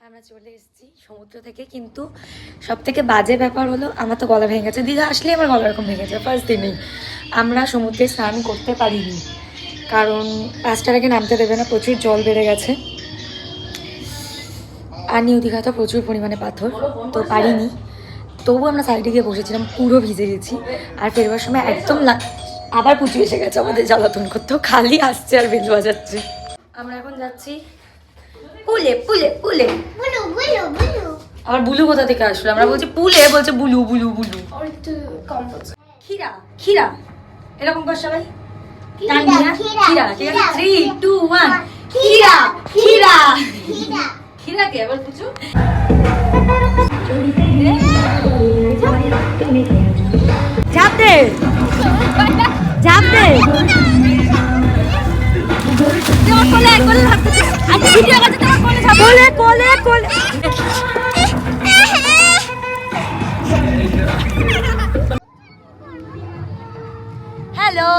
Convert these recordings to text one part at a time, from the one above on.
আমরা চলে এসেছি সমুদ্র থেকে, কিন্তু সব থেকে বাজে ব্যাপার হলো আমার তো গলা ভেঙে গেছে। দীঘা আসলে আমার গলা এরকম ভেঙে গেছে ফার্স্ট দিনেই। আমরা সমুদ্রে স্নান করতে পারিনি কারণ 5টার আগে নামতে দেবে না, প্রচুর জল বেড়ে গেছে। আর নিউ দীঘাতে প্রচুর পরিমাণে পাথর, তো পারিনি। তবু আমরা সাইডে গিয়ে বসেছিলাম, পুরো ভিজে গেছি। আর ফেরবার সময় একদম আবার পুচু এসে গেছে আমাদের জ্বালাতন করতেও, খালি আসছে আর বেল বাজাচ্ছে। আমরা এখন যাচ্ছি পুলে পুলে পুলে। আবার বুলু কোথা থেকে আসলো? আমরা বলছি পুলে, বলছে বুলু বুলু বুলু। খিরা খিরা এরকম কর সবাই। খিরা ঠিক আছে, 3 2 1 খিরা খিরা খিরা কে আবার পুচু যাতে যাতে কোলে কোলে লাগছে। আচ্ছা ভিডিও করতে তোমার কোলে যাবে, কোলে কোলে কোলে। হ্যালো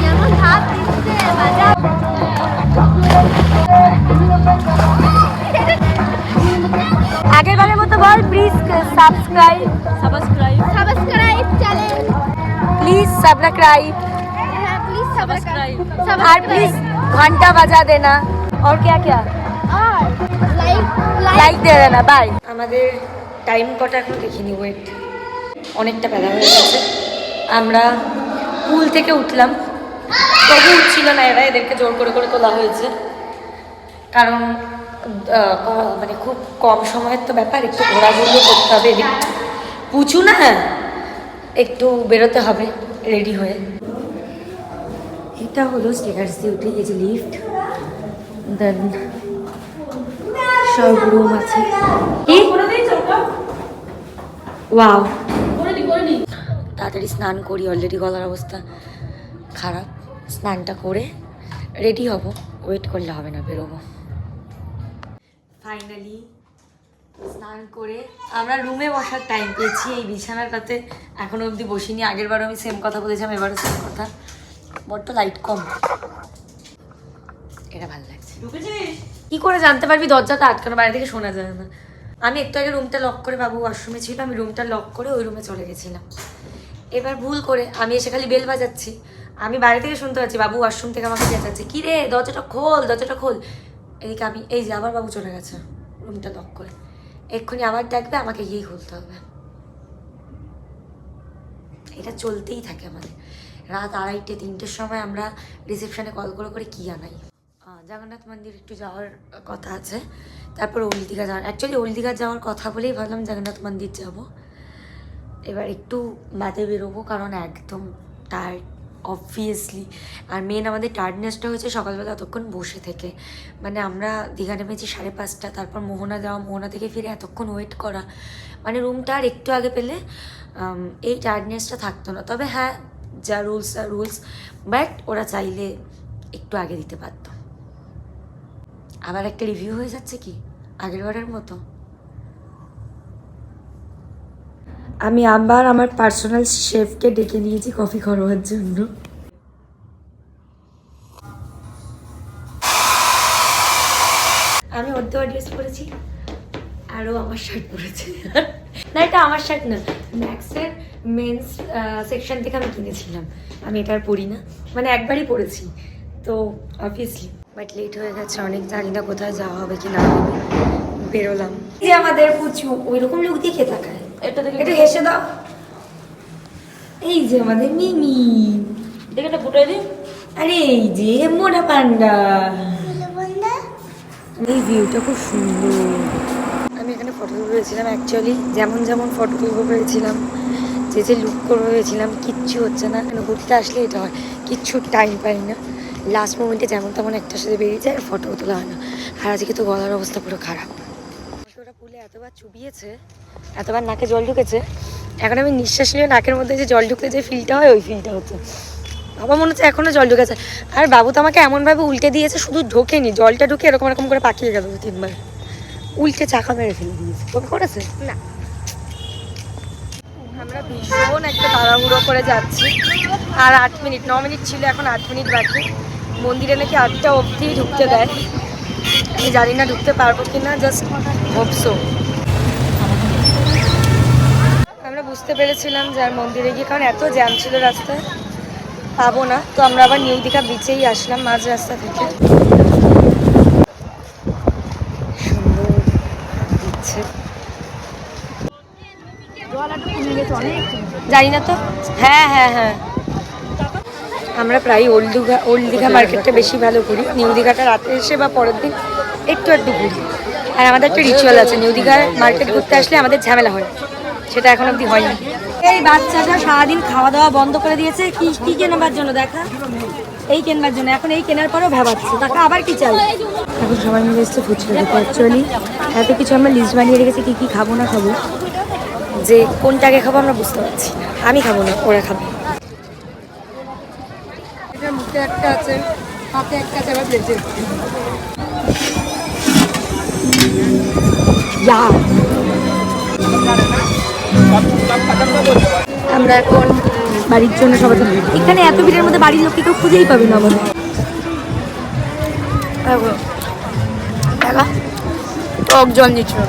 এমন ভাব দিচ্ছে বাজা। আগের বারের মতো বল, please subscribe subscribe subscribe channel, please subscribe, please subscribe और प्लीज घंटा बजा देना और क्या क्या और लाइक दे देना। बाय। আমাদের টাইম কটা এখনো দেখিনি, ওয়েট অনেকটা বেলা হয়ে গেছে। আমরা পুল থেকে উঠলাম, তবু উঠছিল না এরা, এদেরকে জোর করে করে তোলা হয়েছে কারণ মানে খুব কম সময়ের তো ব্যাপার, একটু ঘোরাঘুরি করতে হবে। পুচু না একটু বেরোতে হবে রেডি হয়ে। এটা হলো স্টেয়ার্স দিয়ে উঠে, এই যে লিফট, দেন সব রুম আছে। ওয়াও, তাড়াতাড়ি স্নান করি, অলরেডি গলার অবস্থা খারাপ। স্নানটা করে রেডি হব, ওয়েট করলে হবে না, বেরোবো। ফাইনালি স্নান করে আমরা রুমে বসার টাইম পেয়েছি। এই বিছানাটাতে এখনো অবধি বসিনি, আগের বারও আমি সেম কথা বলেছিলাম, এবারও সেম কথা। বড্ড লাইট কম, এটা ভালো লাগছে। কি করে জানতে পারবি দরজাটা আটকানো, বাইরে থেকে শোনা যায় না। আমি একটু আগে রুমটা লক করে, বাবু ওয়াশরুমে ছিল, আমি রুমটা লক করে ওই রুমে চলে গেছিলাম। এবার ভুল করে আমি এসে খালি বেল বাজাচ্ছি, আমি বাইরে থেকে শুনতে পাচ্ছি বাবু ওয়াশরুম থেকে আমাকে চেঁচাচ্ছে, কি রে দরজাটা খোল দরজাটা খোল। এদিকে আমি এই যে আবার বাবু চলে গেছে রুমটা লক করে, এক্ষুনি আবার ডাকবে, আমাকে গিয়েই খুলতে হবে। এটা চলতেই থাকে আমাদের। রাত 2:30 3টের সময় আমরা রিসেপশনে কল করে করে কি আনাই। জগন্নাথ মন্দির একটু যাওয়ার কথা আছে, তারপর ওল্ড দীঘা যাওয়ার, অ্যাকচুয়ালি ওল্ড দীঘা যাওয়ার কথা বলেই ভাবলাম জগন্নাথ মন্দির যাব। এবার একটু বাদে বেরোবো কারণ একদম টায়ার্ড অবভিয়াসলি। আর মেন আমাদের টায়ার্ডনেসটা হয়েছে সকালবেলা এতক্ষণ বসে থেকে, মানে আমরা দীঘা নেমেছি 5:30, তারপর মোহনা যাওয়া, মোহনা থেকে ফিরে এতক্ষণ ওয়েট করা, মানে রুমটা আর একটু আগে পেলে এই টায়ার্ডনেসটা থাকতো না। তবে হ্যাঁ, যা রুলস আর রুলস, বাট ওরা চাইলে একটু আগে দিতে পারতো। আবার একটা রিভিউ হয়ে যাচ্ছে কি আগের বারের মতো। আমি আবার আমার পার্সোনাল শেফকে ডেকে নিয়েছি কফি খাওয়ার জন্য। আমি ওর দেওয়া ড্রেস পরেছি, আরও আমার শার্ট পরেছে। না এটা আমার শার্ট না, ম্যাক্সের মেন্স সেকশন থেকে আমি কিনেছিলাম। আমি এটা আর পরি না, মানে একবারই পরেছি তো অবভিয়াসলি। বাট লেট হয়ে গেছে অনেক, জানি না কোথায় যাওয়া হবে কি না হবে। বেরোলাম, যে আমাদের পুচু ওই রকম লোক দিয়ে খেতে খায়, এটা হেসে দাও। এই যে আমাদের মিমি, দেখে এটা ফুটাই দিই। আরে এই যে মোটা পান্ডা, এই ভিউটা খুব সুন্দর। আমি এখানে ফটো তুলেছিলাম, অ্যাকচুয়ালি যেমন যেমন ফটো তুলবো পেয়েছিলাম, যে যে লুক করবো পেয়েছিলাম, কিচ্ছু হচ্ছে না। কেন ঘুরতে আসলে এটা হয়, কিচ্ছু টাইম পাই না, লাস্ট মোমেন্টে যেমন তেমন একটার সাথে বেরিয়ে যায় আর ফটো তোলা হয় না। আর আজকে তো গলার অবস্থা পুরো খারাপ। ওরা পুলে এতবার চুবিয়েছে, এতবার নাকে জল ঢুকেছে, এখন আমি নিঃশ্বাস নিয়ে নাকের মধ্যে যে জল ঢুকতে যে ফিলটা হয় ওই ফিলটা হচ্ছে। বাবা মনে হচ্ছে এখনও জল ঢুকেছে। আর বাবু তো আমাকে এমনভাবে উল্টে দিয়েছে, শুধু ঢোকেনি, জলটা ঢুকে এরকম এরকম করে পাকিয়ে গেল 2-3 বার, উল্টে চাকা মেরে ফেলে দিয়েছে। তোকে করেছে না? আমরা ভীষণ একটা তাড়াহুড়ো করে যাচ্ছি, আর 8 মিনিট 9 মিনিট ছিল, এখন 8 মিনিট বাকি। মন্দিরে নাকি 8টা অবধি ঢুকতে দেয়। আমি জানি না ঢুকতে পারবো কিনা, জাস্ট হোপসো। আমরা বুঝতে পেরেছিলাম যে আর মন্দিরে গিয়ে, কারণ এত জ্যাম ছিল রাস্তায়, পাবো না। তো আমরা আবার নিউ দীঘা বিচেই আসলাম মাঝ রাস্তা থেকে। সুন্দর দিচ্ছে, জানি না তো। হ্যাঁ হ্যাঁ হ্যাঁ, আমরা প্রায় ওল্ড দীঘা মার্কেটটা বেশি ভালো করি। নিউ দীঘাটা রাতে এসে বা পরের দিন একটু ঘুরি। আর আমাদের একটা রিচুয়াল আছে, নিউ দীঘার মার্কেট ঘুরতে আসলে আমাদের ঝামেলা হয়, সেটা এখন অবধি হয়নি। এই বাচ্চাটা সারাদিন খাওয়া দাওয়া বন্ধ করে দিয়েছে। কি কি কেনাবার জন্য দেখা, এই কেনবার জন্য। এখন এই কেনার পরেও ভাবাচ্ছে তাকে আবার কি চাই। এখন সবাই মিলে এসছে ফুচকা খেতে। অ্যাকচুয়ালি এত কিছু আমরা লিস্ট বানিয়ে রেখেছি কী কী খাবো না খাবো, যে কোনটা আগে খাবো আমরা বুঝতে পারছি না। আমি খাবো না, ওরা খাবে। এটা মুখে একটা আছে, হাতে একটা আছে, আবার প্লেটে। আমরা এখন বাড়ির জন্য সবাই, এখানে এত ভিড়ের মধ্যে বাড়ির লোককে কেউ খুঁজেই পাবে না আমাদের। টক জল নিচ্ছিল,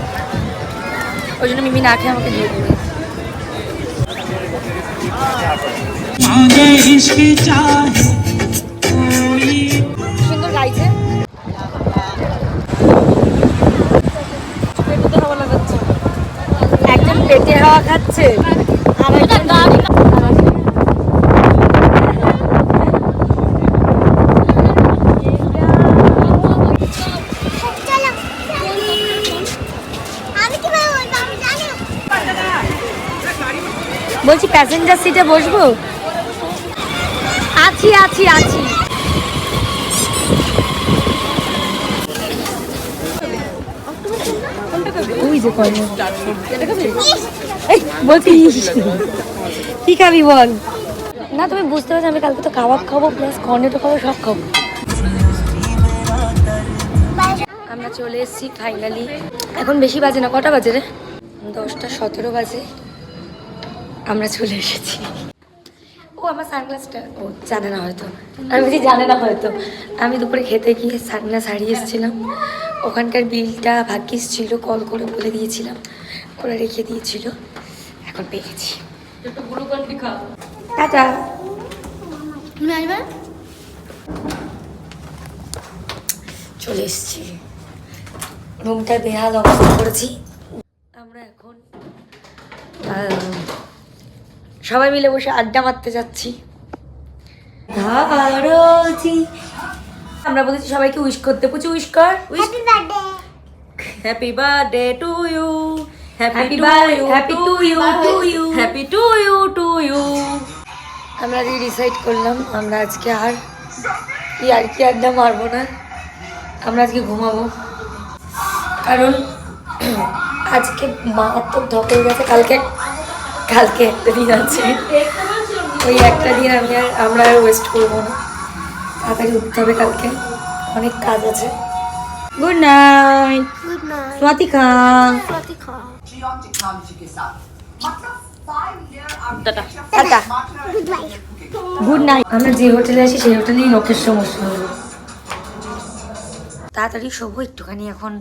ওই জন্য মিমি না খেয়ে আমাকে দিয়ে দেবে। সুন্দর গাইছে, একজন পেটে হাওয়া খাচ্ছে আর একজন বলছি প্যাসেঞ্জার সিটে বসবো। আছি আছি আছি। ওই যে বলছি কি খাবি বল না। তুমি বুঝতে পারছো আমি কালকে তো কাবাব খাবো, প্লাস কর্নেটো খাবো, সব খাবো। আমরা চলে এসেছি ফাইনালি। এখন বেশি বাজে না, কটা বাজে রে? 10টা 17 বাজে। আমরা চলে এসেছি। ও আমার সানগ্লাসটা, ও জানে না হয়তো, আমি বলছি জানে না হয়তো। আমি দুপুরে খেতে গিয়ে সানগ্লাস হারিয়ে এসেছিলাম। ওখানকার বিলটা ভাগ্যিস ছিল, কল করে বলে দিয়েছিলাম, ওরা রেখে দিয়েছিল। এখন পেয়ে গেছি। টাটা। চলে এসেছি, রুমটা বেহাল অবস্থা করেছি। আমরা এখন সবাই মিলে বসে আড্ডা মারতে যাচ্ছি। আমরা বলেছি সবাইকে উইশ করতে। পুচু উইশ কর। Happy birthday to you, happy happy to you, to you, happy to you, to you. আমরা ডিসাইড করলাম আমরা আজকে আর কি আড্ডা মারবো না, আমরা আজকে ঘুমাবো। কারণ আজকে মারাত্মক ধকল গেছে। কালকে একটা দিন আছে, ওই একটা দিন আমরা আর ওয়েস্ট করবো না। তাড়াতাড়ি উঠতে হবে, কালকে অনেক কাজ আছে। Good night. Good night Swati খা। টাটা। Good night. আমরা যে হোটেলে আছি সেই হোটেলেই লোকের সমস্যা হলো। তাড়াতাড়ি শোবো, একটুখানি এখন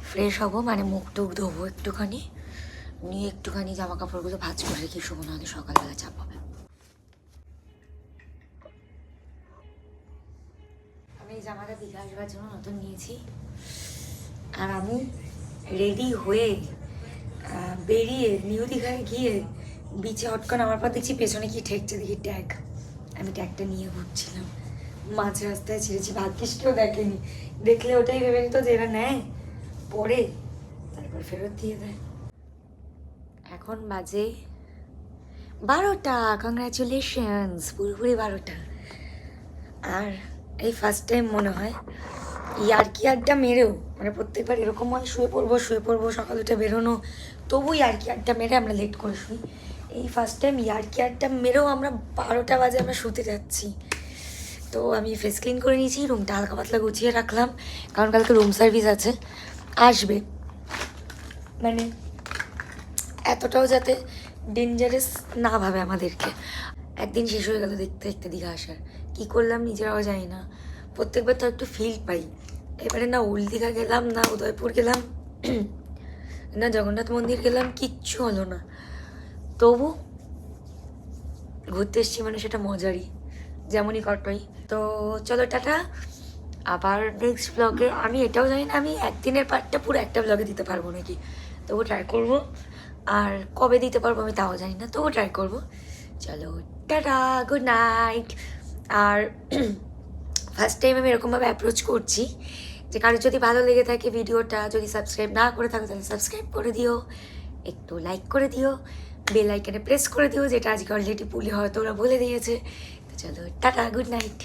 ফ্রেশ হবো, মানে মুখ টুক ধোবো একটুখানি, নিয়ে একটুখানি জামা কাপড়গুলো ভাঁজ করে রেখে শোবো, নাহলে সকালবেলা চাপ হবে। আমি এই জামাটা দীঘা আসবার জন্য নতুন নিয়েছি, আর আমি রেডি হয়ে বেরিয়ে নিউ দীঘায় গিয়ে বিচে হটকন আমার পর দেখছি পেছনে কি ঠেকছে, দেখি ট্যাগ। আমি ট্যাগটা নিয়ে ঘুরছিলাম, মাঝ রাস্তায় ছেড়েছি, ভাগ্যিস কেউ দেখেনি। দেখলে ওটাই ভেবে নিত যে এরা নেয় পরে তারপর ফেরত দিয়ে দেয়। এখন বাজে 12টা। কংগ্রাচুলেশনস, পুরোপুরি 12টা। আর এই ফার্স্ট টাইম মনে হয় ইয়ার্কি আড্ডা মেরেও, মানে প্রত্যেকবার এরকম হয় শুয়ে পড়বো সকাল উঠে বেরোনো, তবু ইয়ার্কি আড্ডা মেরে আমরা লেট করে শুই। এই ফার্স্ট টাইম ইয়ার্কি আড্ডা মেরেও আমরা 12টা বাজে আমরা শুতে যাচ্ছি। তো আমি ফেস ক্লিন করে নিয়েছি, রুমটা হালকা পাতলা গুছিয়ে রাখলাম, কারণ কালকে রুম সার্ভিস আছে, আসবে। মানে এতটাও যাতে ডেঞ্জারাস না ভাবে আমাদেরকে। একদিন শেষ হয়ে গেল দেখতে দেখতে দীঘা আসার। কী করলাম নিজেরাও জানি না, প্রত্যেকবার তো একটু ফিল পাই। এবারে না ওল্ড দীঘা গেলাম, না উদয়পুর গেলাম, না জগন্নাথ মন্দির গেলাম, কিচ্ছু হলো না। তবু ঘুরতে এসছি মানে সেটা মজারই, যেমনই কটই। তো চলো টাটা, আবার নেক্সট ব্লগে। আমি এটাও জানি না আমি একদিনের পার্টটা পুরো একটা ব্লগে দিতে পারবো নাকি, তবু ট্রাই করবো। আর কবে দিতে পারবো আমি তাও জানি না, তবু ট্রাই করবো। চলো টাটা, গুড নাইট। আর ফার্স্ট টাইম আমি এরকমভাবে অ্যাপ্রোচ করছি যে কারো যদি ভালো লেগে থাকে ভিডিওটা, যদি সাবস্ক্রাইব না করে থাকো তাহলে সাবস্ক্রাইব করে দিও, একটু লাইক করে দিও, বেল আইকনে প্রেস করে দিও, যেটা আজকে অলরেডি পুলি হয়তো ওরা বলে দিয়েছে। তো চলো টাটা, গুড নাইট।